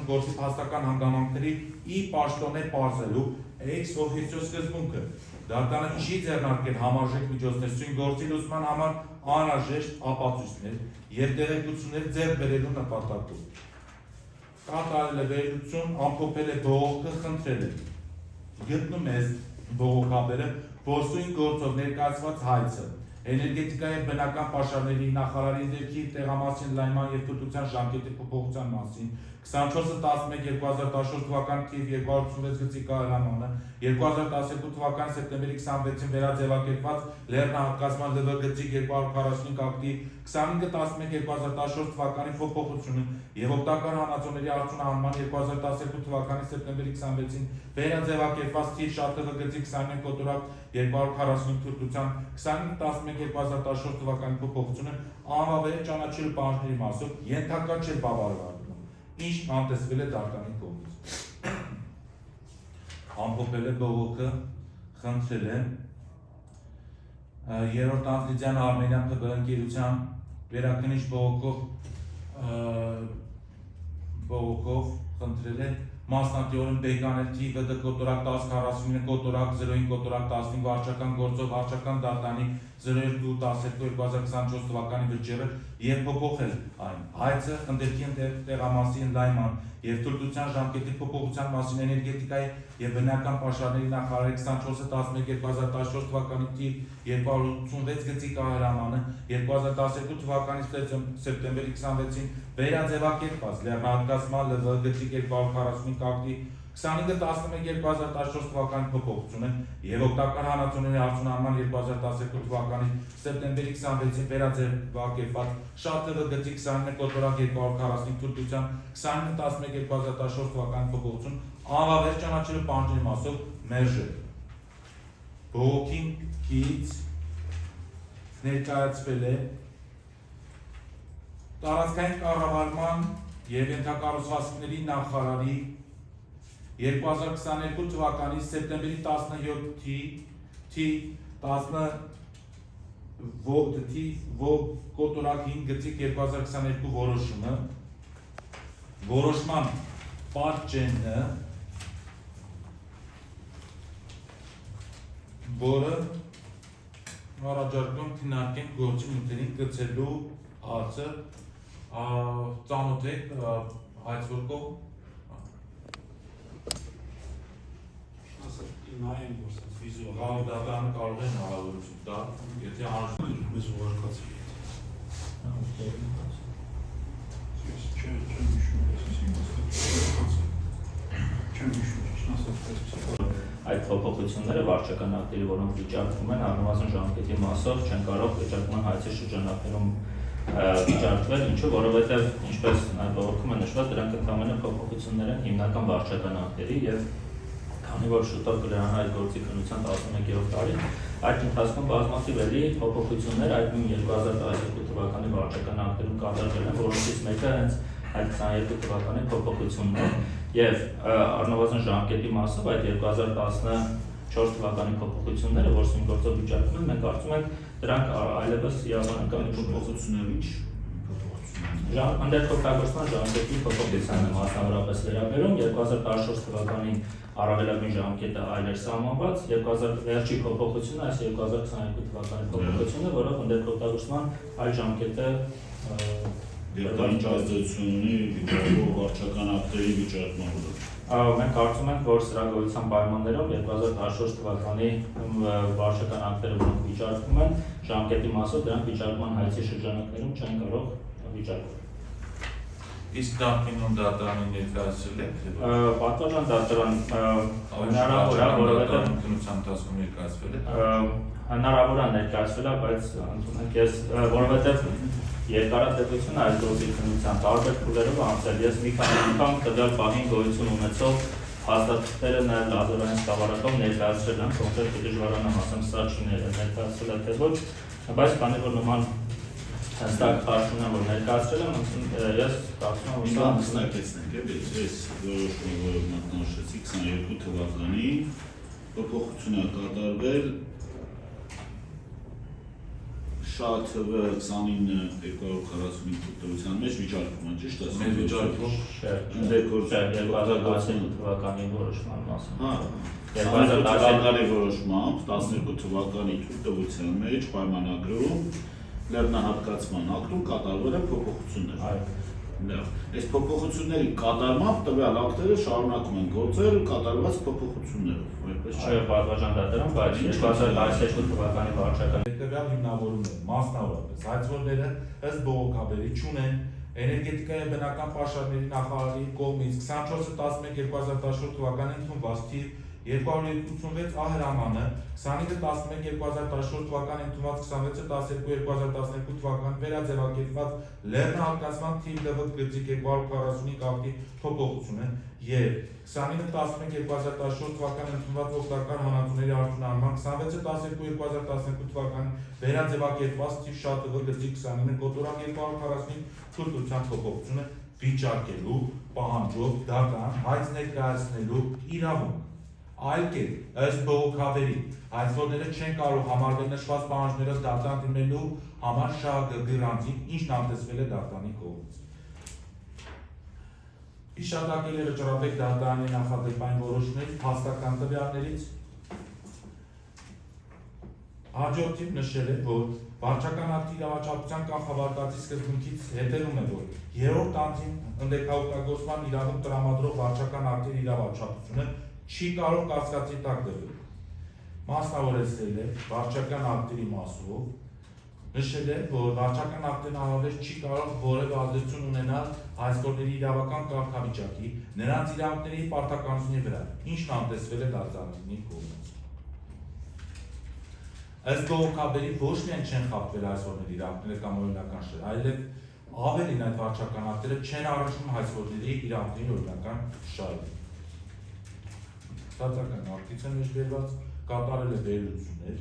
գործի փաստական հանգամանքների ի պաշտոնե պարզելու ex officio սկզբունքը դատարանը չի ձեռնարկել համարժեք միջոցներ սույն գործի լուծման համար անհրաժեշտ ապացույցներ եւ տեղեկություններ ձեռք բերելու նպատակով կատարել է վերլուծություն ամփոփել է բողոքը խնդրել է գտնում է բողոքաբերը որ սույն գործով ներկայացված հայցը էներգետիկայի եւ բնական պաշարների նախարարի ներքի տեղամասին լայնման եւ թույլտվության ժամկետի փոփոխության մասին 24/11/2014 թվականի թիվ 286 գծի կայարանը 2012 թվականի սեպտեմբերի 26-ին վերաձևակերպված լեռնահատկացման ԼՎ գծի 245 ակտի 25/11/2014 թվականի փոփոխությունը եւ օգտակար հանածոների արդյունահանման 2012 թվականի սեպտեմբերի 26-ին վերաձևակերպված թիվ ՇԱՏՎ գծի 25 կոտրակ 245 թույլտվության 25/11/2014 թվականի փոփոխությունը անվավեր ճանաչելու պահանջների մասով ենթակա չէր բավարարվում, ինչ անտեսվել է դատարանի կողմից։ Ամփոփել է բողոքը, խնդրել է երրորդ Անտլիդյան Արմենիան ՓԲ ընկերության վերաքննիչ բողոքով խնդրել է մասնատիորեն բեկանել թիվը կոտորակ 1049 կոտորակ 05 կոտորակ 15 վարչական գործով վարչական դատարանի 02/12/2024 թվականի վճիռը եւ փոփոխել այն։ Հայցը ընդերքի տեղամասի ընդլայնման եւ թույլտվության ժամկետի փոփոխության մասին էներգետիկայի եւ բնական պաշարների նախարարի 24/11/2014 թվականի թիվ 286 գծի կայարանը 2012 թվականի սեպտեմբերի 26-ին վերաձևակերպված լեռնահատկացման ԼՎ գծի 245 ակտի 25/11/2014 թվականի փոփոխությունը եւ օգտակար հանածոների արդյունահանման 2012 թվականի սեպտեմբերի 26-ին վերաձևակերպված ՇԱՏՎ գծի 29 կոտրակ 245 թույլտվության 25/11/2014 թվականի փոփոխություն անվավեր ճանաչելու պահանջների մասով մերժել։ Բողոքից ներկայացվել է տարածքային կառավարման եւ ենթակառուցվածքների նախարարի 2022 թվականի սեպտեմբերի 17-ի թիվ 10 կոտորակ 5 գծիկ 2022 որոշումը որոշման պատճենը որը առաջարկում քննարկենք գործի նյութերին գծելու հարցը ծանոթ եք հայցվորկով նայեն որ սա վիզուալ դատարանը կարող է հնարավորություն տալ, եթե անհրաժեշտ մեզ ուղարկացի Այդ փոփոխությունները վարչական ակտերի, որոնք վիճարկվում են, առնվազն ժամկետի մասով չեն կարող վիճարկման հայցի շրջանակներում վիճարկվել, ինչու որովհետև ինչպես նաև բողոքում է նշված, դրանք ընդամենը փոփոխություններ են հիմնական վարչական ակտերի եւ քանի որ շուտով կլրանա այդ գործի քննության 11-րդ տարին, այդ ընթացքում բազմաթիվ էլի փոփոխություններ այդ 2012 թվականի վարչական ակտերում կատարվել են, որոնցից մեկը հենց այդ 22 թվականի փոփոխությունն է եւ առնվազն ժամկետի մասով այդ 2014 թվականի փոփոխությունները, որ սույն գործով վիճարկվում են, մենք կարծում ենք դրանք այլևս իրավական փոփոխությունները ինչ Ընդերքօգտագործման ժամկետի փոփոխությանը մասնավորապես վերաբերում 2014 թվականին առավելագույն ժամկետը այլ էր սահմանված, վերջի փոփոխությունը այս 2022 թվականի փոփոխությունը, որով ընդերքօգտագործման այլ ժամկետը Դերտային ազդեցություն ունի վիճակող վարչական ակտերի վիճարկման վրա։ Մենք կարծում ենք, որ սրա գոյության պայմաններում 2014 թվականի վարչական ակտերը, որոնք վիճարկվում են, ժամկետի մասով դրանք վիճարկման հայցի շրջանակներում չեն կարող վիճարկվել։ Իսկ դատինում դատարանի ներկայացրել եք։ Պատվական դատարան հնարավոր է, որովհետև քննության ընթացքում ներկայացվել է։ Հնարավոր է ներկայացվել է, բայց ընդունեք ես, որովհետև երկարատևությունը այս գործի քննության տարբեր փուլերով անցել։ Ես մի քանի անգամ տվյալ պահին գոյություն ունեցող հաստատությունները նաև լազերային սկավառակով ներկայացրել են, կոնկրետ դժվարանամ ասեմ, սա չի ներկայացրել է թե ոչ, բայց քանի որ նման հստակ հարց ունեմ, որ ներկայացրել եմ, ես կարծում եմ, որ հստակեցնենք, այս որոշումը, որը մատնանշեցի 22 թվականի փոփոխություն է կատարվել Շաթվը 29,245 թվության մեջ վիճարկվում է, ճիշտ է։ Մեր վիճարկում Ընդդեմ 2015 թվականի որոշման մասին։ Հա, 2015 թվականի որոշմամբ 12 թվականի թույլտվության մեջ պայմանագրում լեռնահատկացման ակտում կատարվել են փոփոխություններ։ Այո։ Լավ։ Այս փոփոխությունների կատարմամբ տվյալ ակտերը շարունակում են գործել կատարված փոփոխություններով, այդպես չէ։ Այո, պատվաժան դատարան, բայց 2012 թվականի վարչական հետևյալ հիմնավորումներ, մասնավորապես հայցվորները ըստ բողոքաբերի չունեն էներգետիկայի բնական պաշարների նախարարի կողմից 24/11/2014 թվականին ընդունված թիվ 286 ահրամանը 25/11/2014 թվականին ընդունված 26/12/2012 թվականին վերաձևակերպված լեռնահատկացման թիվ ԼՎԿ գծիկ 245 ակտի փոփոխությունը եւ 29/11/2014 թվականին ընդունված օգտակար հանածուների արդյունահանման 26/12/2012 թվականին վերաձևակերպված թիվ ՇԱՏՎ գծիկ 29 կոտորակ 245 թույլտվության փոփոխությունը վիճարկելու պահանջով դատարան հայց ներկայացնելու իրավունք։ Այլ կերպ, ըստ բողոքաբերի, հայցվորները չեն կարող համարվել նշված պահանջներով դատարան դիմելու համար ՇԱԳ գրանցիկ, ինչն անտեսվել է դատարանի կողմից։ Հիշատակել է Վճռաբեկ դատարանի նախադեպային որոշումների փաստական տվյալներից։ Հաջորդիվ նշել է, որ վարչական ակտի իրավաչափության կանխավարկածի սկզբունքից հետևում է, որ երրորդ անձին ընդդեկահողտագործման իրավունք տրամադրող վարչական ակտերի իրավաչափությունը չի կարող կասկածի տակ դրվել։ Մասնավորեցրել է վարչական ակտերի մասով, նշել է, որ վարչական ակտերն առավել չի կարող որևէ ազդեցություն ունենալ հայցվորների իրավական կարգավիճակի, նրանց իրավունքների պարտականությունների վրա, ինչն անտեսվել է դատարանի կողմից։ Ըստ բողոքաբերի ոչ միայն չեն խախտվել հայցվորների իրավունքները կամ օրինական շահերը, այլև ավելին այդ վարչական ակտերը չեն առնչվում հայցվորների իրավունքների օրինական շահերին։ Ստատական ակտից են մեջբերված, կատարել է վերլուծություններ,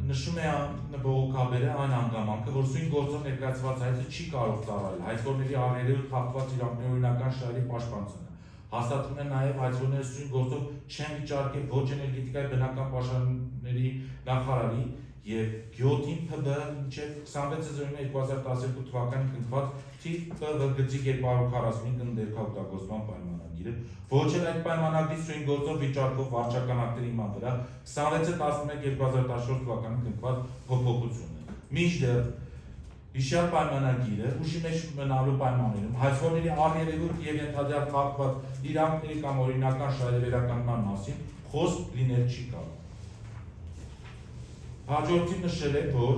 նշում է բողոքաբերը այն հանգամանքը, որ սույն գործով ներկայացված հայցը չի կարող ծառայել հայցվորների առերեւույթ խախտված իրավունքների օրինական շահերի պաշտպանությունը։ Հաստատվում է նաև հայցվորները սույն գործով չեն վիճարկել ոչ էներգետիկայի բնական պաշարների նախարարի եւ 7-ին ՓԲ մինչեւ 26/09/2012 թվականին կնքված թիվ ՊՎ գծիկ 245 ընդդեկահողտագործման պայմանագիրը, ոչ էլ այդ պայմանագրի սույն գործով վիճարկող վարչական ակտերի հիման վրա 26/11/2014 թվականին կնքված փոփոխությունը։ Մինչդեռ հիշյալ պայմանագիրը ուժի մեջ մնալու պայմաններում հայցվորների առերևույթ եւ ենթադրյալ խախտված իրավունքների կամ օրինական շահերի վերականգնման մասին խոսք լինել չի կարող։ Հաջորդիվ նշել է, որ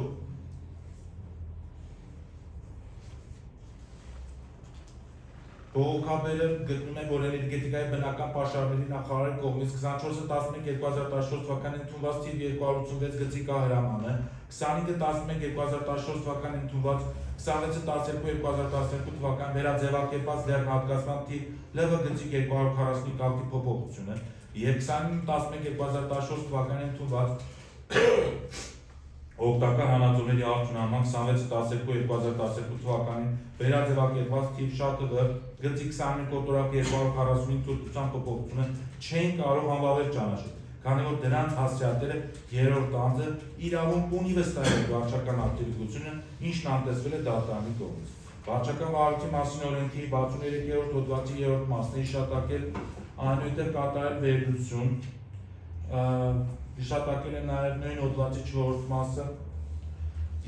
բողոքաբերը գտնում է, որ էներգետիկայի բնական պաշարների նախարարի կողմից 24/11/2014 թվականին ընդունված թիվ 286 գծիկ ահրամանը 25/11/2014 թվականին ընդունված 26/12/2012 թվականին վերաձևակերպված լեռնահատկացման թիվ ԼՎ գծիկ 245 ակտի փոփոխությունը եւ 29/11/2014 թվականին ընդունված օգտակար հանածոների արդյունահանման 26/12/2012 թվականին վերաձևակերպված թիվ ՇԱՏՎ գծիկ 29 կոտորակ 245 թույլտվության փոփոխությունը չեն կարող անվավել ճանաչել, քանի որ դրանց հասցեատերը երրորդ անձը իրավունք ունի վստահել վարչական ակտերի գույությունը, ինչն անտեսվել է դատարանի կողմից։ Վարչական վարույթի մասին օրենքի 63-րդ հոդվածի 3-րդ մասն է հիշատակել այնուհետև կատարել վերլուծություն, հիշատակել է նաև նույն հոդվածի 4-րդ մասը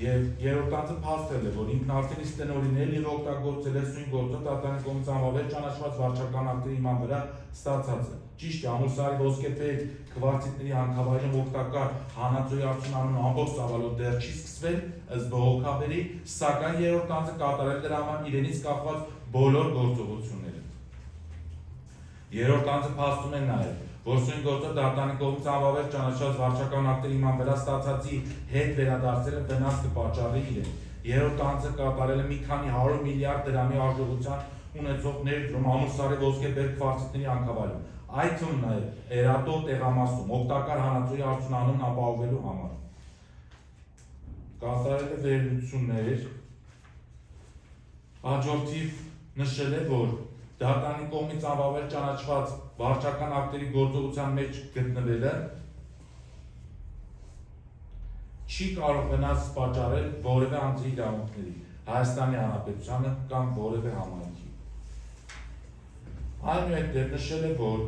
եւ երրորդ անձը փաստել է, որ ինքն արդեն իսկ տնօրինել եւ օգտագործել է սույն գործով դատարանի կողմից անվավել ճանաչված վարչական ակտերի հիման վրա ստացածը։ Ճիշտ է, Ամուսարի ոսկեփետ քվարտիտների հանքավայրում օգտակար հանածոյի արդյունահանումը ամբողջ ծավալով դեռ չի սկսվել, ըստ բողոքաբերի, սակայն երրորդ անձը կատարել դրա համար իրենից կախված բոլոր գործողությունները։ Երրորդ անձը փաստում է նաև, որ սույն գործով դատարանի կողմից անվավել ճանաչված վարչական ակտերի հիման վրա ստացածի հետ վերադարձելը վնաս կպատճառի իրեն։ Երրորդ անձը կատարել է մի քանի 100 միլիարդ դրամի արժողության ունեցող ներդրում Ամուսարի ոսկեբերք քվարտիտների հանքավայրում, այդ թվում նաև Էրատո տեղամասում օգտակար հանածոյի արդյունահանումն ապահովելու համար։ Կատարել է վերլուծություններ, հաջորդիվ նշել է, որ դատարանի կողմից անվավել ճանաչված վարչական ակտերի գործողության մեջ գտնվելը չի չի կարող վնաս պատճառել որևէ անձի իրավունքների, Հայաստանի Հանրապետությանը կամ որևէ համայնքի։ Այնուհետև նշել է, որ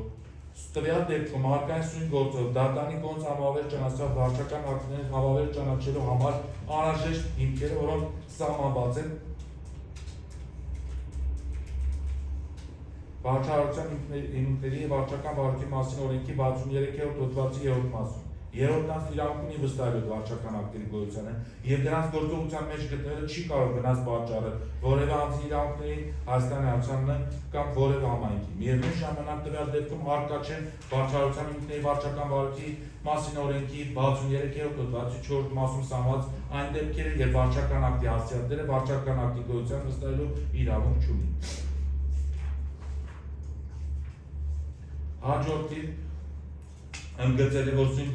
տվյալ դեպքում հարկային սույն գործով դատարանի կողմից համավեր ճանաչված վարչական ակտների համավեր ճանաչելու համար անհրաժեշտ հիմքերը, որոնք սահմանված են Վարչահարության հիմքերի և վարչական վարույթի մասին օրենքի 63-րդ հոդվածի 3-րդ մասում։ Երրորդ անձն իրավունք ունի վստահելու վարչական ակտերի գոյությանը և դրանց գործողության մեջ գտնվելը չի կարող վնաս պատճառել որևէ անձի իրավունքներին, Հայաստանի Հանրապետությանը կամ որևէ համայնքի։ Միևնույն ժամանակ տվյալ դեպքում առկա չեն վարչահարության հիմքերի վարչական վարույթի մասին օրենքի 63-րդ հոդվածի 4-րդ մասում սահմանված այն դեպքերը, երբ վարչական ակտի հասցեատերը վարչական ակտի գոյության վստահելու իրավունք չունի։ Հաջորդին ընդգծել է, որ սույն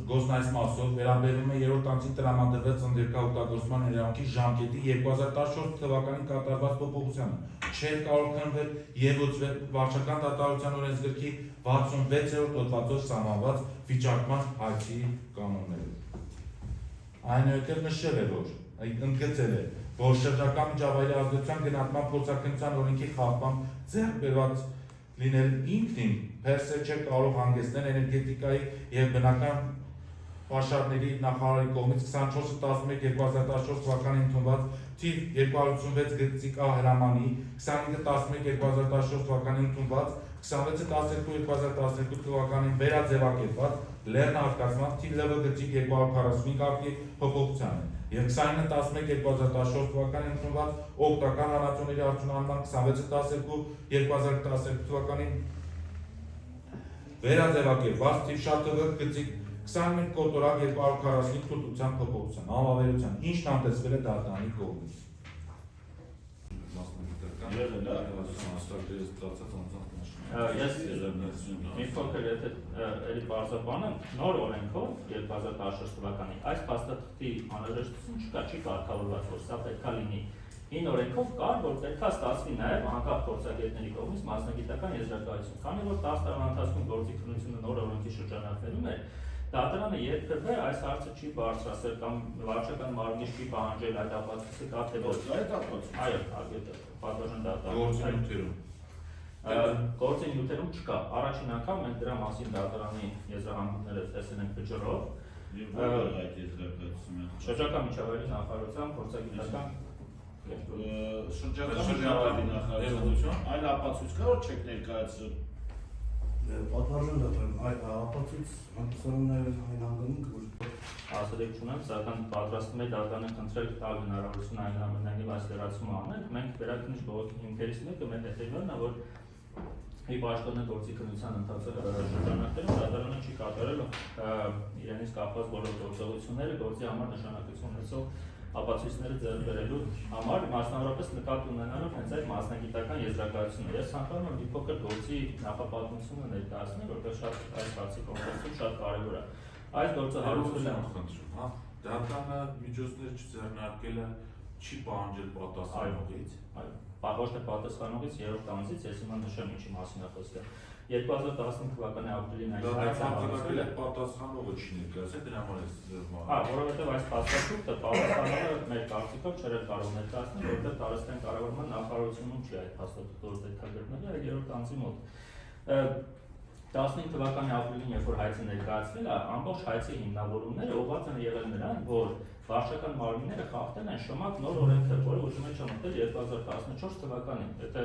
գործն այս մասով վերաբերում է երրորդ անձին տրամադրված ընդերքահօգտագործման իրավունքի ժամկետի 2014 թվականին կատարված փոփոխությանը, չէր կարող քննվել և ուսուցվել վարչական դատարանության օրենսգրքի 66-րդ հոդվածով սահմանված վիճարկման հայցի կանոններով։ Այնուհետև նշել է, որ ընդգծել է, որ շրջակա միջավայրի ազդեցության գնահատման փորձաքննության օրենքի խախտմամբ ձեռք բերված լինել ինքնին փերսե չէ կարող հանգեցնել էներգետիկայի և բնական պաշարների նախարարի կողմից 24/11/2014 թվականին ընդունված թիվ 286 գծիկ A հրամանի, 25/11/2014 թվականին ընդունված 26/12/2012 թվականին վերաձևակերպված լեռնահատկացման թիվ ԼՎ գծիկ 245 ակտի փոփոխությանը և 29/11/2014 թվականին ընդունված օգտական հանածոների արդյունահանման 26/12/2012 թվականին վերաձևակերպված թիվ ՇՏՎ գծիկ 21 կոտորակ 245 թույլտվության փոփոխության համավերության, ինչն անտեսվել է դատարանի կողմից։ Ես մի փոքր եթե էլի բարձրաբանը նոր օրենքով 2014 թվականի այս փաստաթղթի անհրաժեշտություն չկա, չի կարգավորված, որ սա պետք է լինի։ Հին օրենքով կար, որ պետք է ստացվի նաև անկախ փորձագետների կողմից մասնագիտական եզրակացություն, քանի որ 10 տարվա ընթացքում գործի քննությունը նոր օրենքի շրջանակներում էր, դատարանը երբևէ այս հարցը չի բարձրացրել կամ վարչական մարմնի չի պահանջել այդ ապացույցը կա թե ոչ։ Այո, պատվաժան դատարան։ Գործի նյութերում չկա։ Առաջին անգամ մենք դրա մասին դատարանի եզրահանգումները տեսել ենք վճռով։ Շրջակա միջավայրի նախարարության փորձագիտական շրջակա միջավայրի նախարարության այլ ապացույց կա, որ չեք ներկայացրել։ Պատվարժան դատարան, այդ ապացույց հանդիսանունները այն հանգամանք, որ ասելիք չունեմ, սակայն պատրաստում է դատարանը խնդրել տալ հնարավորություն այն ամենայնիվ այս լրացումը անել։ Մենք վերաքննիչ բողոքի հիմքերից մեկը մեր հետևյալն է, որ ի պաշտոնե գործի քննության ընթացքում շրջանակներում դատարանը չի կատարել իրենից կապված բոլոր գործողությունները գործի համար նշանակություն ունեցող ապացույցները ձեռք բերելու համար, մասնավորապես նկատի ունենալով հենց այդ մասնագիտական եզրակացությունը։ Ես ցանկանում եմ մի փոքր գործի նախապատմությունը ներկայացնել, որտեղ շատ այս հարցի կոնտեքստում շատ կարևոր է։ Այս գործը հարուցվում դատարանը միջոցներ չձեռնարկել է, չի պահանջել պատասխանողից։ Այո, ոչ թե պատասխանողից, երրորդ անձից, ես հիմա նշեմ ինչի մասին է խոսքը։ 2015 թվականի ապրիլին այս հարցը պատասխանողը չի ներկայացել, դրա համար է զրկվել։ Որովհետև այս փաստաթուղթը պատասխանողը մեր կարծիքով չէր կարող ներկայացնել, որովհետև տարածքային կառավարման նախարարությունում չի այդ փաստաթուղթը պետք է գտնվի, այլ երրորդ անձի մոտ։ 15 թվականի ապրիլին, երբ որ հայցը ներկայացվել է, ամբողջ հայցի հիմնավորումները ուղղված են եղել նրան, որ վարչական մարմինները խախտել են շմակ նոր օրենքը, որը ուժում է չմտել 2014 թվականին։ Եթե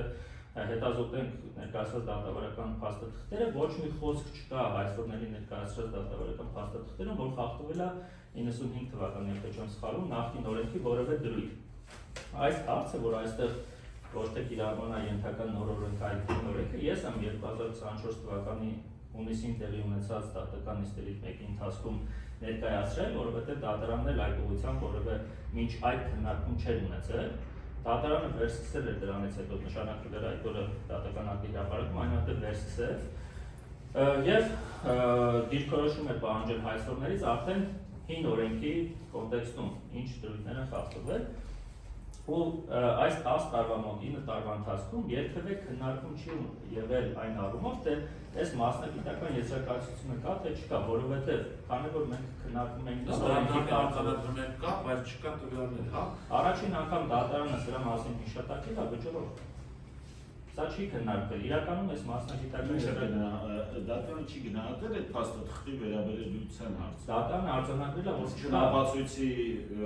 հետազոտենք ներկայացված դատավարական փաստաթղթերը, ոչ մի խոսք չկա հայցողների ներկայացրած դատավարական փաստաթղթերում, որ խախտվել է 95 թվականին, եթե չեմ սխալվում, նախկին օրենքի որևէ դրույթ։ Այս հարցը, որ այստեղ ոչ թե կիրառման ենթական նոր օրենքը, ես եմ 2024 թվականի հունիսին տեղի ունեցած դատական նիստերի մեկի ընթացքում ներկայացրել, որովհետև դատարանն էլ այդ ուղղությամբ որևէ մինչ այդ քննարկում չէր ունեցել։ Դատարանը վերսկսել էր դրանից հետո նշանակվել էր այդ օրը դատական ակտի հրապարակում, այնուհետև վերսկսել եւ դիրքորոշում էր պահանջել հայցողներից արդեն հին օրենքի կոնտեքստում ինչ դրույթներ են խախտվել։ ու այս 10 տարվա մոտ 9 տարվա ընթացքում երբևէ քննարկում չի եղել այն առումով, թե այս մասնագիտական եզրակացությունը կա թե չկա, որովհետև քանի որ մենք քննարկում ենք արտադրություններ կա, բայց չկա տվյալներ, հա։ Առաջին անգամ դատարանը սրա մասին հիշատակել է վճռով։ Սա չի քննարկվել։ Իրականում այս մասնագիտական դատարանը չի գնահատել այդ փաստաթղթի վերաբերելիության հարցը։ դատարանը արձանագրել է, որ չկա Ապացույցի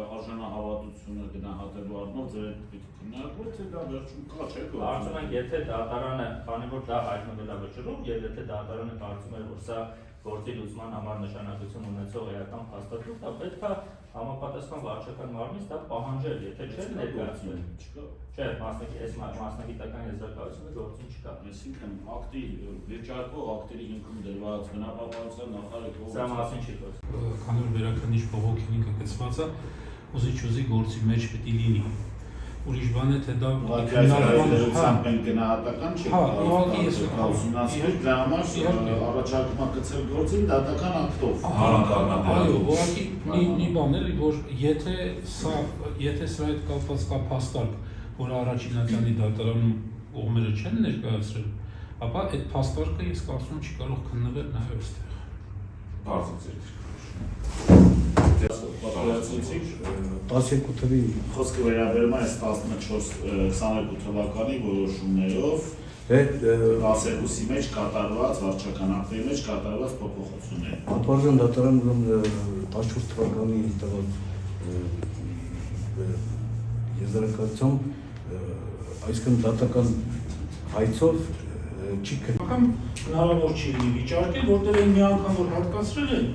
արժանահավատությունը գնահատելու առումով ձեր պիտի քննարկվի, թե դա վերջում կա, չէ՞։ Կարծում ենք, եթե դատարանը, քանի որ դա հայտնվել է վճռով, եւ եթե դատարանը կարծում էր, որ սա գործի լուծման համար նշանակություն ունեցող էական փաստաթուղթ, դա պետք է համապատասխան վարչական մարմնից դա պահանջել, եթե չէ ներկայացնել։ Չկա։ Չէ, մասնագիտական եզրակացությունը գործին չկա։ Այսինքն ակտի վիճարկող ակտերի հիմքում դրված բնապահպանության նախարարի Սրա մասին չի խոսքը։ Քանի որ վերաքննիչ բողոքին ինքը գծված է, ուզի գործի մեջ պետք է լինի։ Ուրիշ բան է թե դա քննարկման են գնահատական չի։ Հա, ուղղակի ես ուսումնասիրել դրա համար առաջարկում է գծել գործին դատական ակտով։ Այո, ուղղակի մի բան է, որ եթե սրա հետ կապված կա փաստարկ, որը առաջինատյանի դատարանում կողմերը չեն ներկայացրել, ապա այդ փաստարկը ես կարծում չի կարող քննվել նաև այստեղ։ Բարձր Տասնյակ թվի Խոսքը վերաբերում է 14-22 թվականի որոշումներով 12-ի մեջ կատարված վարչական ակտերի մեջ կատարված փոփոխություններ։ Պատվարժան դատարան 14 թվականի տված եզրակացությամբ այսքան դատական հայցով չի Անգամ հնարավոր չի լինի վիճարկել, որտեղ են մի անգամ որ հատկացրել են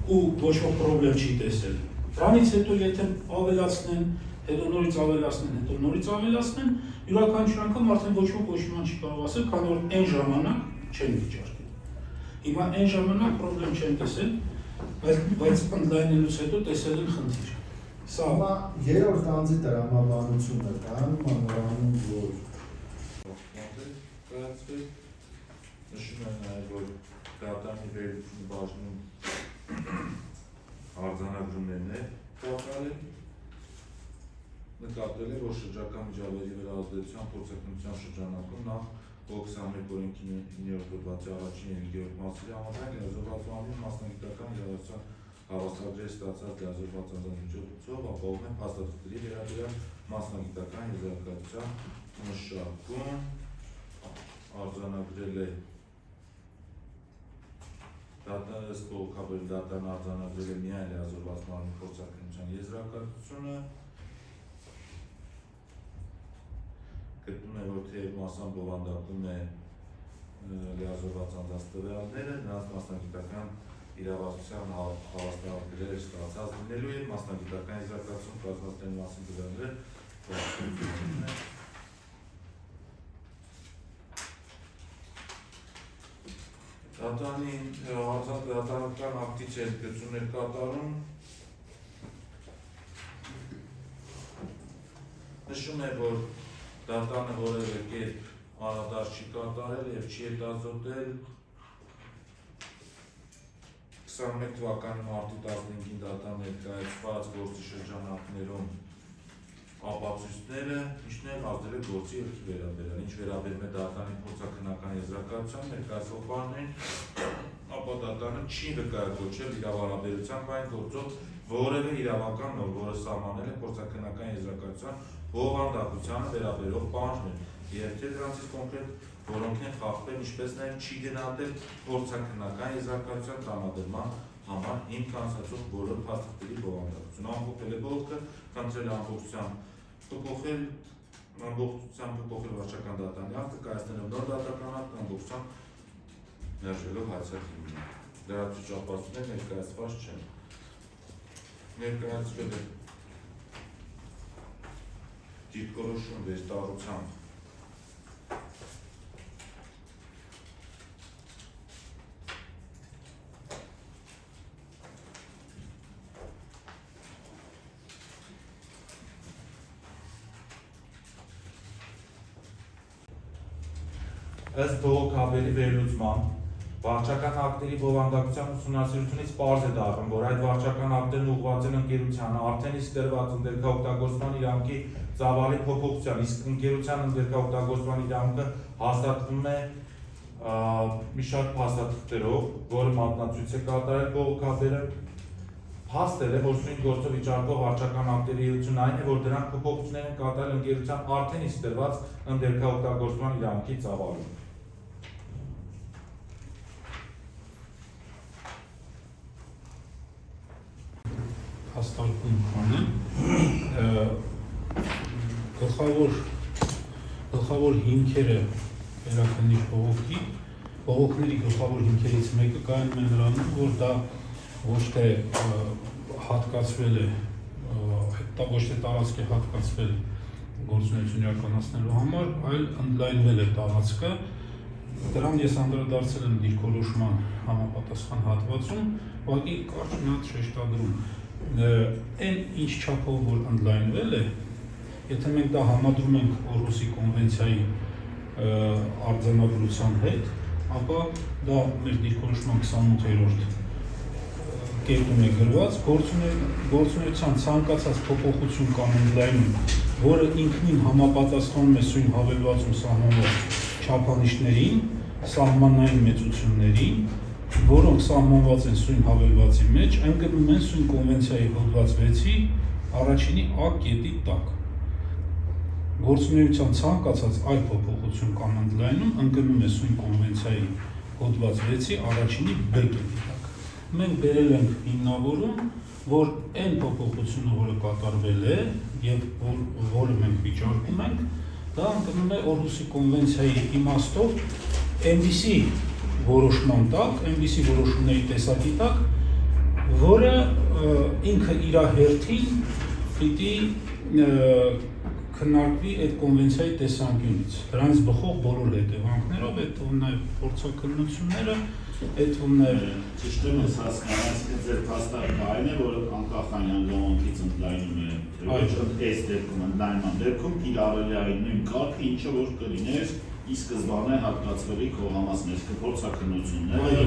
ու ոչ ոք պրոբլեմ չի տեսել։ Դրանից հետո եթե ավելացնեն, հետո նորից ավելացնեն, յուրաքանչյուր անգամ արդեն ոչ ոք ոչ մի բան չի կարող ասել, քանի որ այն ժամանակ չեն վիճարկել։ Հիմա այն ժամանակ պրոբլեմ չեն տեսել, բայց ընդլայնելուց հետո տեսել են խնդիր։ Սա Հիմա երրորդ անձի տրամաբանությունը կանում անորանում, որ նշում են նաև, որ դատարանի վերլուծությունը բաժնում արձանագրումներն է կատարել, նկատել է, որ շրջակա միջավայրի վրա ազդեցության փորձակնության շրջանակում նախ 21 օրենքի 9-րդ հոդվածի առաջին եւ 5-րդ մասերի համաձայն լիազորված անձին մասնագիտական իրավասության հավաստագրել ստացած լիազորված անձանմիջոցով ապահովում են փաստաթղթերի վերաբերյալ մասնագիտական եզրակացության մշակում, արձանագրել է ըստ բողոքաբերի դատարանը արձանագրել է միայն լիազորված մարմնի փորձակնության եզրակացությունը, գտնում է, որ թեև մասամբ բովանդակում է լիազորված անձանց տվյալները, նրանց մասնագիտական իրավասության հավաստագրեր ստացած լինելու եւ մասնագիտական եզրակացություն կազմակերպելու մասին տվյալները դատարանական ակտից էր գծումներ կատարում, նշում է, որ դատարանը որևէ կերպ անդրադարձ չի կատարել եւ չի հետազոտել 21 թվականի մարտի 15-ին դատարան ներկայացված գործի շրջանակներում ապացույցները ինչն ազդել է գործի երթի վերաբերյալ, ինչ վերաբերում է դատարանի փորձաքննական եզրակացության ներկայացվող բաններին, ապա դատարանը չի վկայակոչել իրավարաբերությամբ այն գործով որևէ իրավական նորմ, որը սահմանել է փորձաքննական եզրակացության բովանդակությանը վերաբերող պահանջներ, եւ թե դրանցից կոնկրետ որոնք են խախտվել, ինչպես նաեւ չի գնահատել փորձաքննական եզրակացության տրամադրման համար հիմք անցածող բոլոր փաստաթղթերի բովանդակությունը, ամփոփել է բողոքը, խնդրել է ամբողջությամբ փոփոխել վարչական դատարանի ակտը, կայացնելով նոր դատական ակտ, ամբողջությամբ մերժելով հայցակին։ Լրացուցիչ ապացույցներ ներկայացված չեն։ Ներկայացվել է դիրքորոշում վերտառությամբ ըստ բողոքաբերի վերլուծման վարչական ակտերի բովանդակության ուսումնասիրությունից պարզ է դառնում, որ այդ վարչական ակտերն ուղղված են ընկերությանը արդեն իսկ դրված ընդերքաօգտագործման իրավունքի ծավալի փոփոխության, իսկ ընկերության ընդերքաօգտագործման իրավունքը հաստատվում է մի շարք փաստաթղթերով, որը մատնացույց է կատարել բողոքաբերը, փաստել է, որ սույն գործով վիճարկվող վարչական ակտերի էությունն այն է, որ դրանք փոփոխություններ են կատարել ընկերության արդեն իսկ դրված ընդերքաօգտագործման իրավունքի ծավալում։ Հաստատում քանը գլխավոր հիմքերը վերաքննիչ բողոքների գլխավոր հիմքերից մեկը կայանում է նրանում, որ դա ոչ թե հատկացվել է, դա ոչ թե տարածք է հատկացվել գործունեություն իրականացնելու համար, այլ ընդլայնվել է տարածքը։ Դրան ես անդրադարձել եմ դիրքորոշման համապատասխան հատվածում, ուղղակի կարճ մի հատ շեշտադրում։ Այն ինչ չափով որ ընդլայնվել է, եթե մենք դա համադրում ենք Օրհուսի կոնվենցիայի արձանագրության հետ, ապա դա մեր դիրքորոշման 28-րդ կետում է գրված, գործունեության ցանկացած փոփոխություն կամ ընդլայնում, որը ինքնին համապատասխանում է սույն հավելվածում սահմանված չափանիշներին, սահմանային մեծություններին, որոնք սահմանված են սույն հավելվածի մեջ, ընկնում են սույն կոնվենցիայի հոդված 6-ի առաջինի A կետի տակ։ Գործունեության ցանկացած այլ փոփոխություն կամ ընդլայնում ընկնում է սույն կոնվենցիայի հոդված 6-ի առաջինի B կետի տակ։ Մենք բերել ենք հիմնավորում, որ այն փոփոխությունը, որը կատարվել է եւ որը մենք վիճարկում ենք, դա ընկնում է Օրհուսի կոնվենցիայի իմաստով այնպիսի որոշման տակ, այնպիսի որոշումների տեսակի տակ, որը ինքը իր հերթին պիտի քննարկվի այդ կոնվենցիայի տեսանկյունից։ Դրանից բխող բոլոր հետևանքներով, այդ թվում նաև փորձաքննությունները, այդ թվում նաև ճիշտ եմ ես հասկանում, այսինքն ձեր փաստարկը այն է, որ անկախ այն հանգամանքից ընդլայնում է, այս դեպքում ընդլայնման դեպքում կիրառելի այն նույն կարգը, ինչը որ կլիներ ի սկզբանե հատկացվելի քողամասներ, փորձաքննությունները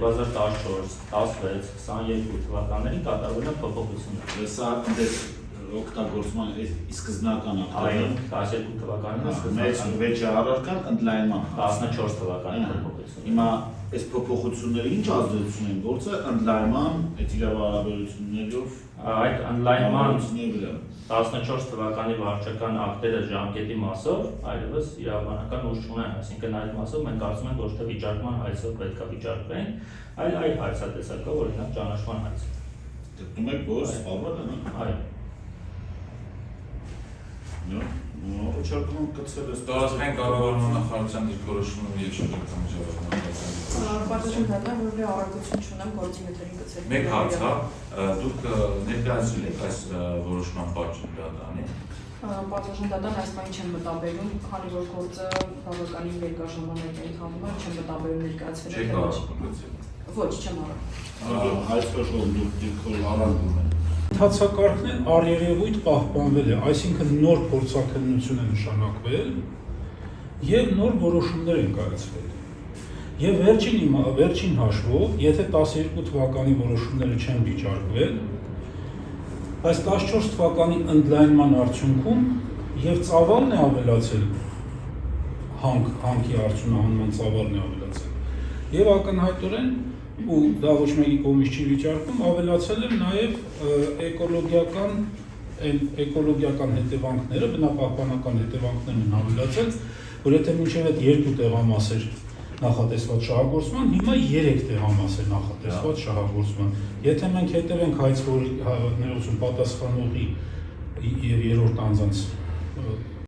2014, 16, 22 թվականներին կատարվել են փոփոխություններ։ Սա օգտագործման ի սկզբնական Այո, 12 թվականին մեծ վեճը առարկան ընդլայնման 14 թվականին փոփոխություն։ Հիմա այս փոփոխությունները ինչ ազդեցություն են գործել ընդլայնման այդ իրավարարություններով Այդ ընդլայնման 14 թվականի վարչական ակտերը ժամկետի մասով այլևս իրավաբանական ուժ չունեն, այսինքն այդ մասով մենք կարծում ենք ոչ թե վիճարկման հայցով պետք է վիճարկվեն, այլ այլ հայցատեսակով, օրինակ ճանաչման հայց։ Գտնում եք, որ սպառվել են, Այո։ Ուշարկում կցել ես Տարածքային կառավարման նախարարության դիրքորոշումը եւ շրջակա միջավայրի Պատասխան դատան, որ առաքություն չունեմ գործի մեթերին գծել։ Մեկ հարց հա, դուք ներկայացրել եք այս որոշման պատճառը դատանի։ Պատասխան դատան այս բանը չեմ մտաբերում, քանի որ գործը բավականին երկար ժամանակ է ընթանում, չեմ մտաբերում ներկայացրել։ Չեք առաքել։ Ոչ, չեմ առաքել։ Այսօր դուք դիրքորոշում եք Ընթացակարգն է առերևույթ պահպանվել է, այսինքն նոր փորձաքննություն է նշանակվել եւ նոր որոշումներ են կայացվել։ Եվ վերջին հաշվով, եթե 12 թվականի որոշումները չեն վիճարկվել, այս 14 թվականի ընդլայնման արդյունքում եւ ծավալն է ավելացել, հանքի արդյունահանման ծավալն է ավելացել։ Եվ ակնհայտորեն ու դա ոչ մեկի կողմից չի վիճարկվում, ավելացել են նաև էկոլոգիական հետևանքները, բնապահպանական հետևանքներն են ավելացել, որ եթե մինչև այդ 2 տեղամասեր նախատեսված շահագործման, հիմա 3 տեղամաս է նախատեսված շահագործման։ Եթե մենք հետևենք հայցքորներություն պատասխանողի եւ երրորդ անձանց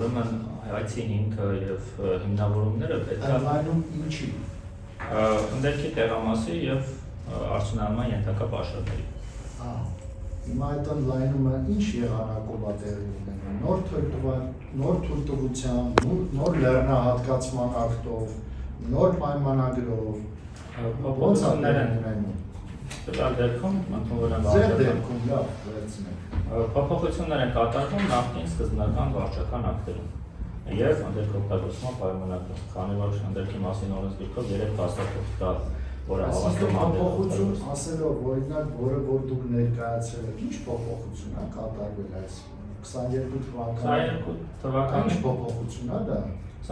Ուրեմն հայցի հիմքը եւ հիմնավորումները պետք է Ընդլայնում ինչի։ ընդերքի տեղամասի եւ արդյունահանման ենթակա պաշարների։ Հիմա այդ ընդլայնումը ինչ եղանակով է տեղի ունենում։ Նոր թույլտվությամբ, նոր լեռնահատկացման ակտով, նոր պայմանագրով, ոնց է ունենում։ Տվյալ դեպքում ընդունվել են Ձեր դեպքում լավ վերցնենք։ փոփոխություններ են կատարվում նախկին սկզբնական վարչական ակտերում եւ ընդերքի օգտագործման պայմանագրում, քանի որ ընդերքի մասին օրենսգիրքով 3 փաստաթուղթ կա որը Այսինքն հավաստում փոփոխություն ասելով օրինակ, որը որ դուք ներկայացրել եք, ինչ փոփոխություն է կատարվել այս 22 թվականին։ 22 թվականի Ինչ փոփոխություն է դա։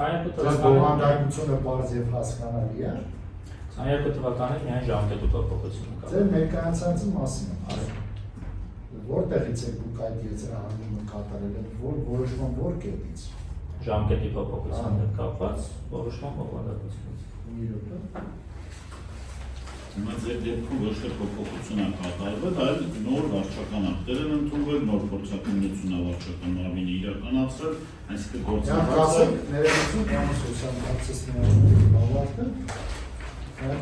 22 Դες թվականի բովանդակությունը բարձ եւ հասկանալի է։ 22 թվականին միայն ժամկետի փոփոխություն կա։ Ձեր ներկայացածի մասին է։ Այո։ Որտեղից եք դուք այդ եզրահանգումը կատարել եք, որ որոշման որ կետից։ Ժամկետի փոփոխության հետ կապված որոշման բովանդակությունից։ Մի րոպե։ Հիմա ձեր դեպքում ոչ թե փոփոխություն է կատարվել, այլ նոր վարչական ակտեր են ընդունվել, նոր փորձակնություն է վարչական մարմինը իրականացրել, այսինքն գործընթացը Կասեք, ներողություն, կանոն սոցիալ հարցերների ավարտը։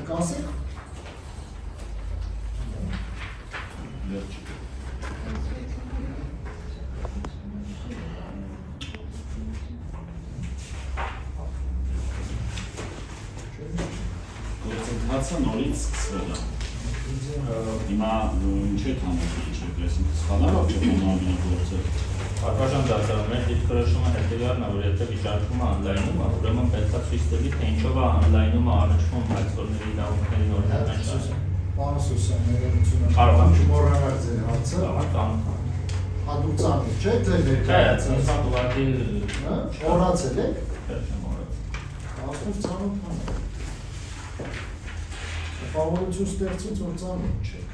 Կասեք։ վերջ։ Գործընթացը նորից սկսվել է։ Հիմա ինչ է համոզում չեք, այսինքն սխալավ ապահովանալու գործը։ Պատվաժան դատարաններ դիրքորոշումը հետևյալն է, որ եթե վիճարկումը անլայնում է, ուրեմն պետք է ցույց տալի, թե ինչով է անլայնումը առնչվում այցորների իրավունքների նորմատիվ Պարոն Սոսյան, ներողությունը։ Կարող եմ։ Չմոռանալ ձեր հարցը։ կամ Հատուծանիչ չէ, թե Հա, ներկայացած։ ինքան ուղղակի Մոռացել եք։ չեմ մոռացել։ Ասում ծանոթան։ Ֆավորություն ստեղծից որ ծանոթ չեք։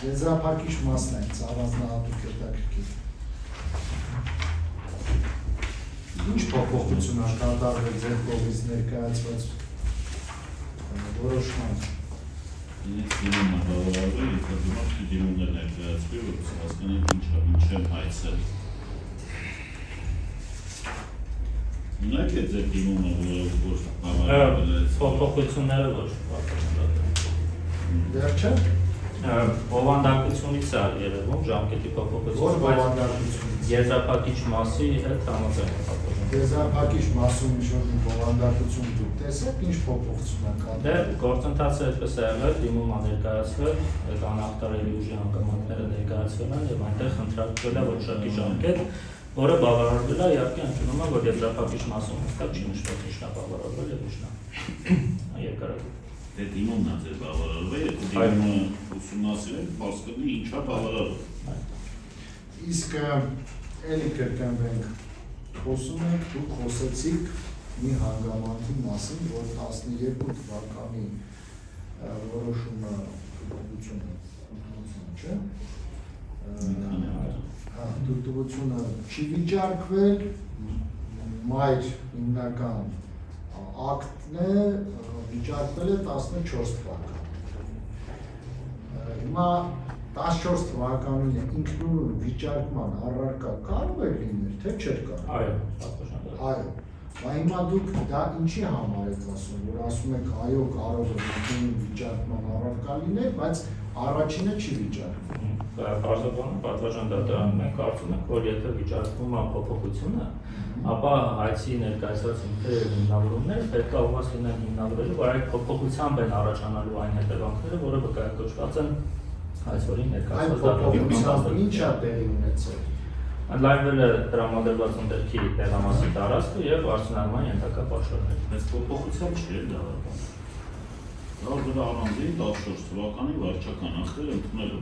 Եզրափակիչ մասն է, առանձնահատուկ հետաքրքիր։ Ինչ փոփոխություն է կատարվել ձեր կողմից ներկայացված որոշման։ Ինձ դիմում է բավարարվել, եթե դիմացի դիմումներ ներկայացվի, որ հասկանանք ինչ են այցել։ Ունեք է ձեր դիմումը, որ բավարարվել է։ Փոփոխությունները ոչ Վերջը, բովանդակությունից է երևում ժամկետի որ փոփոխություն, բովանդակությունից։ եզրափակիչ մասի հետ համաձայն է։ Եզրափակիչ մասում ինչ-որ մի բովանդակություն դուք տեսեք, ինչ փոփոխություն է Դե կատարվել։ գործընթացը այդպես է եղել, դիմումը ներկայացվել, այդ անախտարելի ուժի հանգամանքները ներկայացվել են եւ այնտեղ խնդրարկվել է որոշակի ժամկետ, որը բավարարվել է, իհարկե ընդունում է, որ եզրափակիչ մասում հստակ չի նշվել, ինչն է բավարարվել եւ ինչն է երկարագույն։ Դե դիմումն է ձեր բավարարվել, եթե դիմումը ուսումնասիրել, բաց կլինի ինչա բավարարվել։ Իսկ էլի կրկնվենք, խոսում ենք, դուք խոսեցիք մի հանգամանքի մասին, որ 12 թվականի որոշումը թույլտվությունը, չէ՞։ Թույլտվությունը չի վիճարկվել, մայր հիմնական ակտն է վիճարկվել է 14 թվական։ Հիմա 14 թվականին ինքնուրույն վիճարկման առարկա կարող է լինել, թե չէր կարող։ Այո, պատվաստան։ Այո։ Բայց հիմա դուք դա ինչի համար եք ասում, որ ասում եք այո կարող է ինքնուրույն վիճարկման առարկա լինել, բայց առաջինը չի վիճարկվում։ Բարձրաբանը պատվաստան դատարանում մենք կարծում ենք, որ եթե վիճարկվում է փոփոխությունը, ապա հայցի ներկայացված հիմնավորումները պետք է ուղղված լինեն հիմնավորելու, որ այդ փոփոխությամբ են առաջանալու այն հետևանքները, որը վկայակոչված են այսօրի Այդ ներկայացված փոփոխությամբ ինչ է տեղի ունեցել։ Ընդլայնվել է տրամադրված ընդերքի տեղամասի տարածքը եւ արդյունավետ ենթակա պատշաճներ։ Բայց փոփոխությամբ չէ դա։ Դա դրա առանձին 14 թվականի վարչական ակտեր ընդունելու։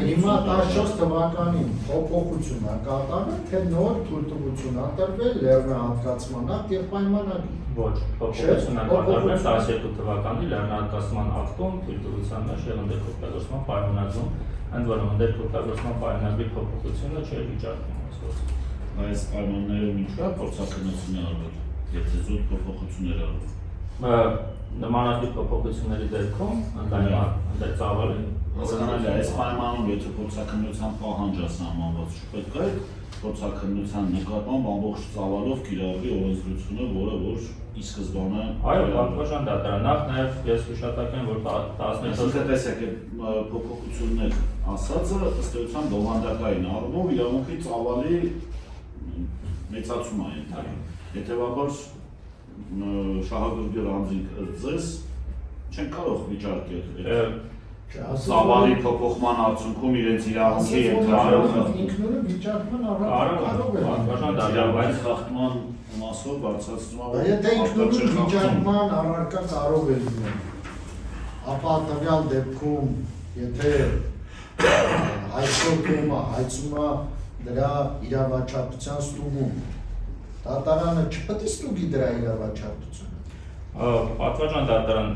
Հիմա 14 թվականին փոփոխություն է կատարվել, թե նոր թույլտվություն է տրվել լեռնահատկացման ակտ եւ պայմանագիր։ Ոչ, փոփոխություն է կատարվել 12 թվականի լեռնահատկացման ակտում թույլտվության մեջ եւ ընդերքօգտագործման պայմանագրում, ընդ որում ընդերքօգտագործման պայմանագրի փոփոխությունը չէր վիճարկվում այսպես։ Այս պայմաններում ինչու է փորձակնություն արվել, եթե զուտ փոփոխություններ արվել։ Նմանատիպ փոփոխությունների դեպքում ընդլայնման ծավալը Հասկանալի է, այս պայմանում եթե փորձակնության պահանջ է սահմանված, չպետք է փորձակնության նկատմամբ ամբողջ ծավալով կիրառվի օրենսդրությունը, որը որ ի սկզբանե Այո, պատվաստան դատարան, նախ նաև ես հիշատակեմ, որ 17 տեսեք, փոփոխություններ ասածը ըստ էության բովանդակային առումով իրավունքի ծավալի մեծացում է ենթադրում։ Հետևաբար շահագրգիռ անձինք ձեզ չեն կարող վիճարկել։ ծավալի փոփոխման արդյունքում իրենց իրավունքի ենթարկվում ինքնուրույն վիճակման Կարող է, պատվաստան դաժան, բայց խախտման մասով բարձրացնում Բայց եթե ինքնուրույն վիճակման առարկա կարող է լինել, ապա տվյալ դեպքում, եթե այսօր կողմը հայցում է դրա իրավաչափության ստուգում, դատարանը չպետք է ստուգի դրա իրավաչափությունը։ Պատվաստան դատարան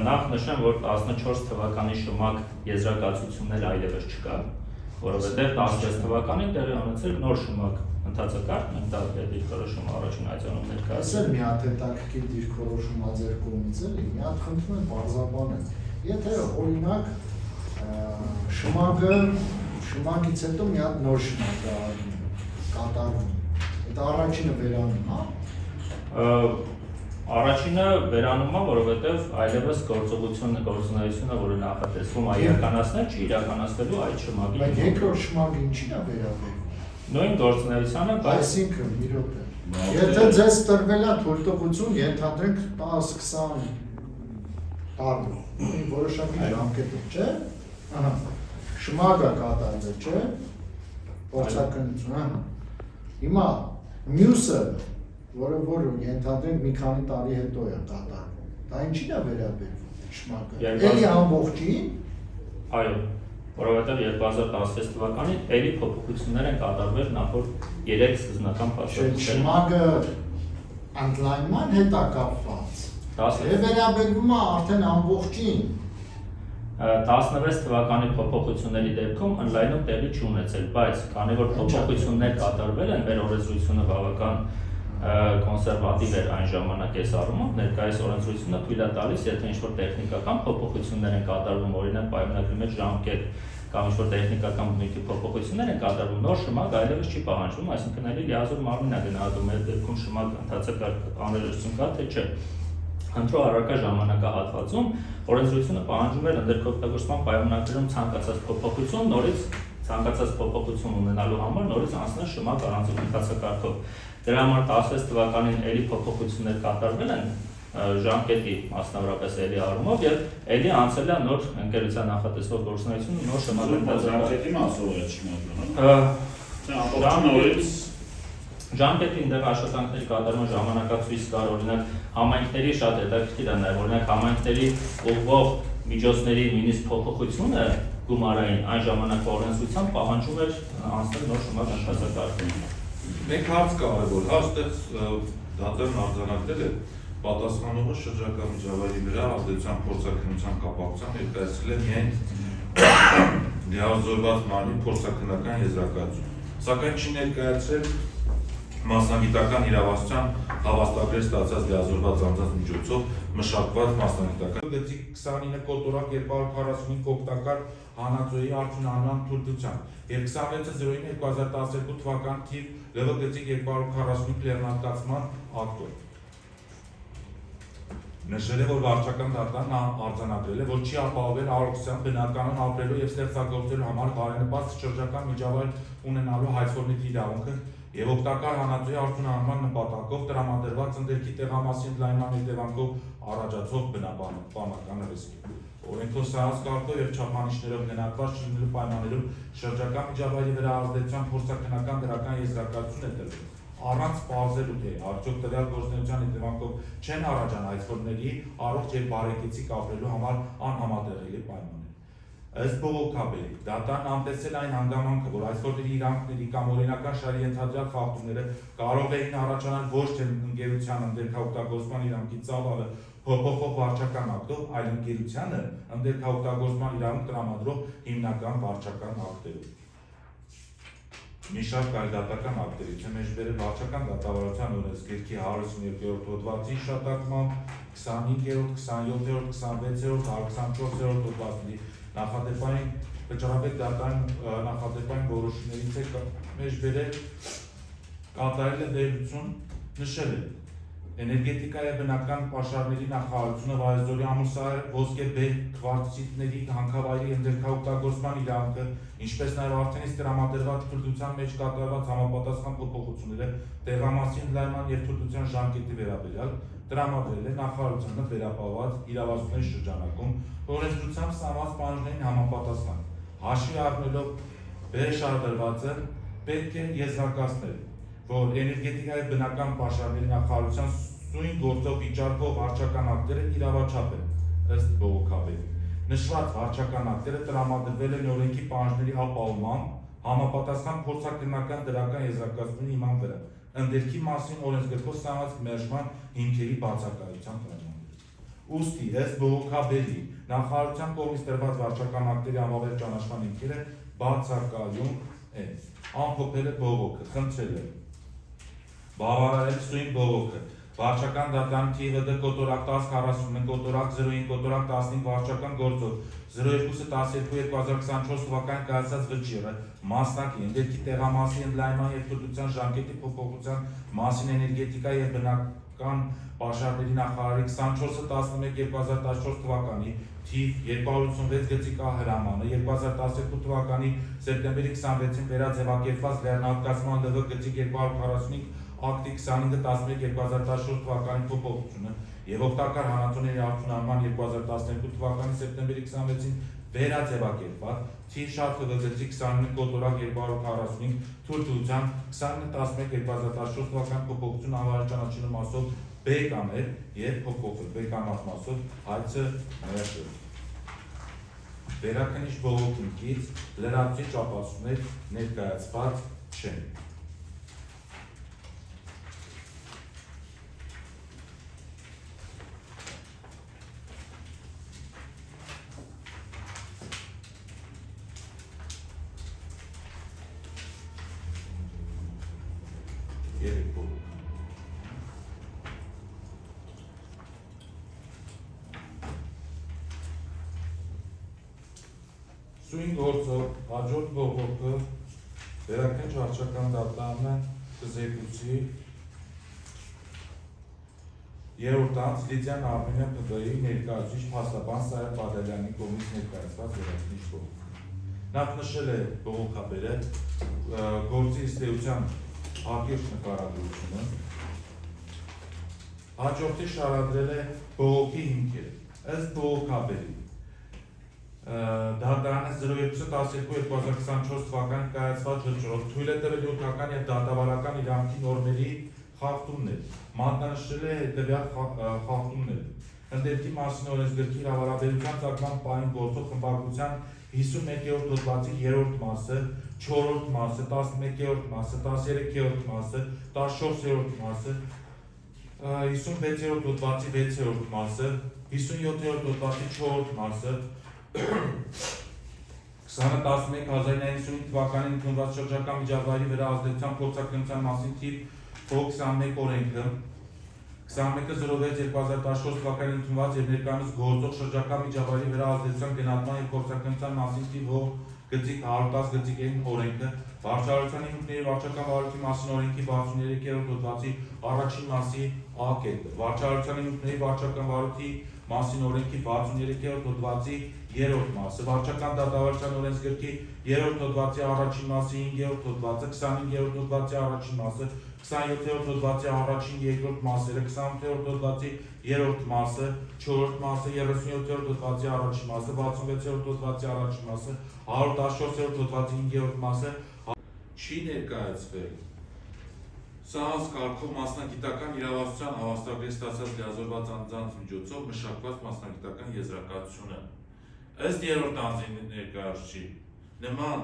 նախ նշեմ, որ 14 թվականի շմակ եզրակացություններ այլևս չկա, որովհետև 16 թվականին տեղի ունեցել նոր շմակ ընթացակարգ, մենք դա դիրքորոշում առաջին այցանում Ասել ներկայացրել։ մի հատ հետաքրքիր դիրքորոշում ա ձեր կողմից էլի, մի հատ խնդրում եմ բարձրաբանել։ Եթե օրինակ շմագից հետո մի հատ նոր շմակ կատարվում, այդ առաջինը վերանում, հա։ Առաջինը վերանում է, որովհետև այլևս գործունեությունը, որը նախատեսվում է իրականացնել, չի իրականացվելու այդ շմագի։ Բայց երկրորդ շմագը ինչին է վերաբերվում։ Նույն գործունեությանը, բայց Այսինքն, մի րոպե։ Եթե ձեզ տրվել է թույլտվություն, ենթադրենք 10-20 տարի, որոշակի ժամկետով, չէ՞։ Ահա։ Շմագը կատարվել, չէ՞։ Փորձակնություն, ահա։ Հիմա մյուսը, որ ենթադրենք մի քանի տարի հետո է կատարվում, դա ինչին է վերաբերվում շմագը։ Էլի ամբողջին։ այո, որովհետև 2016 թվականին էլի փոփոխություններ են կատարվել նախորդ 3 սկզբնական փաստաթղթերում։ Շմագը ընդլայնման հետ է կապված։ Է վերաբերվում է արդեն ամբողջին։ 16 թվականի փոփոխությունների դեպքում ընդլայնում տեղի չի ունեցել, բայց քանի որ փոփոխություններ կատարվել են, մեր օրենսդրությունը բավական կոնսերվատիվ էր այն ժամանակ այս առումով, ներկայիս օրենսդրությունը թույլ է տալիս, եթե ինչ-որ տեխնիկական փոփոխություններ են կատարվում, օրինակ պայմանագրի մեջ ժամկետ կամ ինչ-որ տեխնիկական բնույթի փոփոխություններ են կատարվում, նոր շմակ այլևս չի պահանջվում, այսինքն էլի լիազոր մարմին է գնահատում այդ դեպքում շմակ ընթացակարգ անհրաժեշտություն կա, թե չէ։ Ընտրո առարկա ժամանակահատվածում օրենսդրությունը պահանջում էր ընդերքօգտագործման պայմանագրերում ցանկացած փոփոխություն, նորից ցանկացած փոփոխություն ունենալու համար նորից անցնել շմակ առանցիկ ընթացակարգով։ Դրա համար 16 թվականին էլի փոփոխություններ կատարվել են ժամկետի մասնավորապես էլի առումով եւ էլի անցել է նոր ընկերության նախատեսվող գործունեությունը նոր շմակ ժամկետի մասով է շմագը։ Ժամկետի այնտեղ աշխատանքների կատարման ժամանակացույց կար, օրինակ համայնքների շատ հետաքրքիր է նաև, օրինակ համայնքների ուղղվող միջոցների նույնիսկ փոփոխությունը գումարային այն ժամանակվա օրենսդրությամբ պահանջում էր անցնել նոր շմակ ընթացակարգում։ Մեկ հարց կարևոր, հա, այստեղ դատարան արձանագրել է պատասխանողը շրջակա միջավայրի վրա ազդեցության փորձաքննության կապակցությամբ ներկայացրել է միայն լիազորված մարմնի փորձաքննական եզրակացություն, սակայն չի ներկայացրել մասնագիտական իրավասության հավաստագրեր ստացած լիազորված անձանց միջոցով մշակված մասնագիտական գծի 29 կոտորակ 245 օգտակար հանածոյի արդյունահանման թույլտվությամբ եւ 26/09/2012 թվական թիվ ԼՎ գծի 245 լեռնարկացման ակտով։ Նշել է, որ վարչական դատարանն արձանագրել է, որ չի ապահովել առողջության բնականon ապրելու եւ ստեղծագործելու համար բարենպաստ շրջակա միջավայր ունենալու հայցողների իրավունքը եւ օգտակար հանածոյի արդյունահանման նպատակով տրամադրված ընդերքի տեղամասի ընդլայնման հետևանքով առաջացող բնապահպանական ռիսկ։ Օրենքով սահած կարգով եւ չափանիշներով գնահատված չլինելու պայմաններում շրջակա միջավայրի վրա ազդեցության փորձաքննական դրական եզրակացություն է տրվել, առանց պարզելու թե արդյոք տվյալ գործունեության հետևանքով չեն առաջան այցելուների առողջ եւ բարեկեցիկ ապրելու համար անհամատեղելի պայմաններ։ Ըստ բողոքաբերի, դատարանն անտեսել այն հանգամանքը, որ այցելուների իրավունքների կամ օրինական շահերի ենթադրյալ խախտումները կարող էին առաջանալ ոչ թե ընկերության ընդերքաօգտագործման իրավունքի ծավալը փոփոխող վարչական ակտով, այլ ընկերությանը ընդերքաօգտագործման իրավունք տրամադրող հիմնական վարչական ակտերով։ Մի շարք այլ դատական ակտերից է մեջբերել վարչական դատավարության օրենսգրքի 152-րդ հոդվածի հիշատակմամբ 25-րդ, 27-րդ, 26-րդ, 124-րդ հոդվածների նախադեպային վճռաբեկ դատարան նախադեպային որոշումներից է մեջբերել կատարել է վերլուծություն, նշել է Էներգետիկայի բնական պաշարների նախարարությունը Վայոց-Ձորի ամուսար ոսկե բեր քվարտցիտների հանքավայրի ընդերքաօգտագործման իրավունքը, ինչպես նաև արդենից տրամադրված թույլտվության մեջ կատարված համապատասխան փոփոխությունները տեղամասի ընդլայնման և թույլտվության ժամկետի վերաբերյալ տրամադրել է նախարարությանը վերապահված իրավասությունների շրջանակում օրենսդրությամբ սահմանված պահանջներին համապատասխան։ Հաշվի առնելով վերշարադրվածը պետք է եզրակացնել, որ էներգետիկայի բնական պաշարների նախարարության սույն գործով վիճարկվող վարչական ակտերը իրավաչափ են, ըստ բողոքաբերի։ Նշված վարչական ակտերը տրամադրվել են օրենքի պահանջների ապահովմամբ համապատասխան փորձաքննական դրական եզրակացումների հիման վրա, ընդերքի մասին օրենսգրքով սահմանված մերժման հիմքերի բացակայության պայմաններում։ Ուստի, ըստ բողոքաբերի, նախարարության կողմից տրված վարչական ակտերի անվավեր ճանաչման հիմքերը բացակայում են։ Ամփոփել է բողոքը, խնդրել է բավարարել սույն բողոքը վարչական դատարանի թիվը կոտորակ 1041 կոտորակ 05 կոտորակ 15 վարչական գործով 02-12-2024 թվականին կայացած վճիռը մասնակի ընդերքի տեղամասի ընդլայնման և թույլտվության ժամկետի փոփոխության մասին էներգետիկայի և բնական պաշարների նախարարի 24-11-2014 թվականի թիվ 286 գծիկ հրամանը 2012 թվականի սեպտեմբերի 26-ին վերաձևակերպված լեռնահատկացման ԼՎ գծիկ 245 ակտի 25-11-2014 թվականի փոփոխությունը և օգտակար հանածոների արդյունահանման 2012 թվականի սեպտեմբերի 26-ին վերաձևակերպված թիվ շատ գծիկ 29 կոտորակ 245 թույլտվության 29-11-2014 թվականի փոփոխություն անվարի ճանաչելու մասով բեկաներ և փոփոխել բեկանած մասով հայցը ներաշել։ Վերաքննիչ բողոքից լրացուցիչ ապացույցներ ներկայացված չեն։ Սույն գործով հաջորդ բողոքը վերաքննիչ վարչական դատարանը կզեկուցի երրորդ անձ Լիդիան Արմենյան ՊԲ-ի ներկայացուցիչ փաստաբան Սարհատ Բադալյանի կողմից ներկայացված վերաքննիչ բողոքը։ Նախ նշել է բողոքաբերը գործի ըստ էության հակիրճ նկարագրությունը, հաջորդի շարադրել է բողոքի հիմքերը։ Ըստ բողոքաբերի դատարանը 02-12-2024 թվականին կայացված վճռով թույլ է տվել նյութական և դատավարական իրավունքի նորմերի խախտումներ, մատնանշել է հետևյալ խախտումները. ընդերքի մասին օրենսգրքի իրավարաբերության ծագման պահին գործող խմբագրության 51-րդ հոդվածի 3-րդ մասը, 4-րդ մասը, 11-րդ մասը, 13-րդ մասը, 14-րդ մասը, 56-րդ հոդվածի 6-րդ մասը, 57-րդ հոդվածի 4-րդ մասը, 2011-1995 թվականին ընդունված շրջակա միջավայրի վրա ազդեցության փորձաքննության մասին թիվ 21 օրենքը, 21-06-2014 թվականին ընդունված և ներկայումս գործող շրջակա միջավայրի վրա ազդեցության գնահատման և փորձաքննության մասին թիվ գծիկ 110 գծիկային օրենքը, վարչարարության հիմունքների վարչական վարույթի մասին օրենքի 63-րդ հոդվածի առաջին մասի A կետը, վարչարարության հիմունքների վարչական վարույթի մասին օրենքի 63-րդ հոդվածի 3-րդ մասը, վարչական դատավարության օրենսգրքի 3-րդ հոդվածի առաջին մասի 5-րդ հոդվածը, 25-րդ հոդվածի առաջին մասը, 27-րդ հոդվածի առաջին երկրորդ մասերը, 28-րդ հոդվածի 3-րդ մասը, 4-րդ մասը, 37-րդ հոդվածի առաջին մասը, 66-րդ հոդվածի առաջին մասը, 114-րդ հոդվածի 5-րդ մասը չի ներկայացվել սահմանված կարգով մասնագիտական իրավասության հավաստագրի ստացած լիազորված անձանց միջոցով մշակված մասնագիտական եզրակացությունը։ Ըստ երրորդ անձի ներկայացուցիչի նման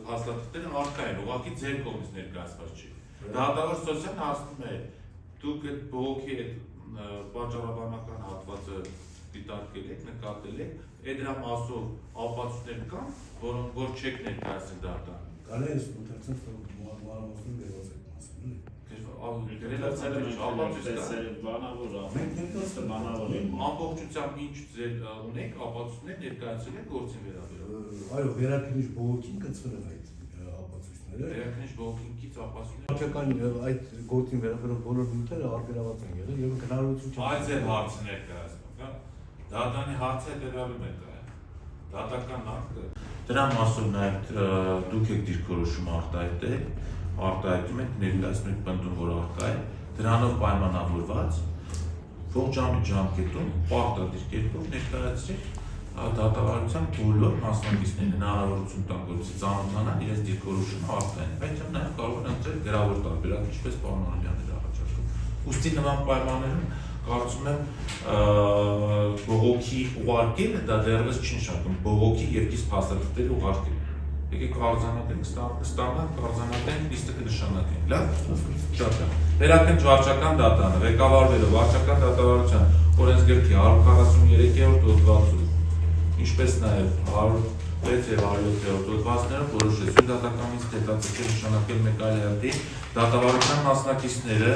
փաստաթղթերը առկա են, ուղղակի ձեր կողմից ներկայացված չի։ Դատավոր Սոսյանն ասում է, դուք այդ բողոքի պատճառաբանական հատվածը դիտարկել եք, նկատել եք, այդ դրա մասով ապացույցներ կան, որոնք որ չեք ներկայացել դատարանին։ Կարելի է ընթերցել մանրամասն դերված այդ մասին, ամբողջությամբ ինչ ձեր ունեք ապացույցներ ներկայացրել եք գործին վերաբերյալ։ այո, վերաքննիչ բողոքին կցվել են այդ ապացույցները։ Երեքնիշ բողոքինքից ապացույց Վարչական այդ գործին վերաբերող բոլոր նյութերը արգելված են եղել եւ հնարավորություն չկա։ Այդ ձեր հարցը ներկայացնում, հա։ Դատանի հարցը հետևյալում է կա։ Դատական ակտը։ Դրա մասով նաև դուք եք դիրքորոշում արտահայտում եք ներկայացնում եք պնդում, որ արկա է, դրանով պայմանավորված ողջամիտ ժամկետում պարտադիր կերպով ներկայացրեք դատավարության բոլոր մասնակիցներին հնարավորություն տան, որպեսզի ծանոթանան իրենց դիրքորոշումը արտահայտեն, բայց նաև կարող են ընտրել գրավոր տարբերակ, ինչպես պարոն Անալյանն էր առաջարկում։ Ուստի նման պայմաններում կարծում եմ բողոքի ուղարկելը դա դեռևս չի նշանակում բողոքի եւ կից փաստաթղթերի ուղարկելը։ Եկեք արձանագրենք ստանդարտ արձանագրենք լիստը կնշանակենք, լավ։ Շատ լավ։ Վերաքննչ վարչական դատանը ղեկավարվելը վարչական դատավարության օրենսգրքի 143-րդ հոդվածով, ինչպես նաև 106 եւ 107-րդ հոդվածներով որոշեցին դատականից հետաձգել նշանակել մեկ այլ հերթի դատավարության մասնակիցները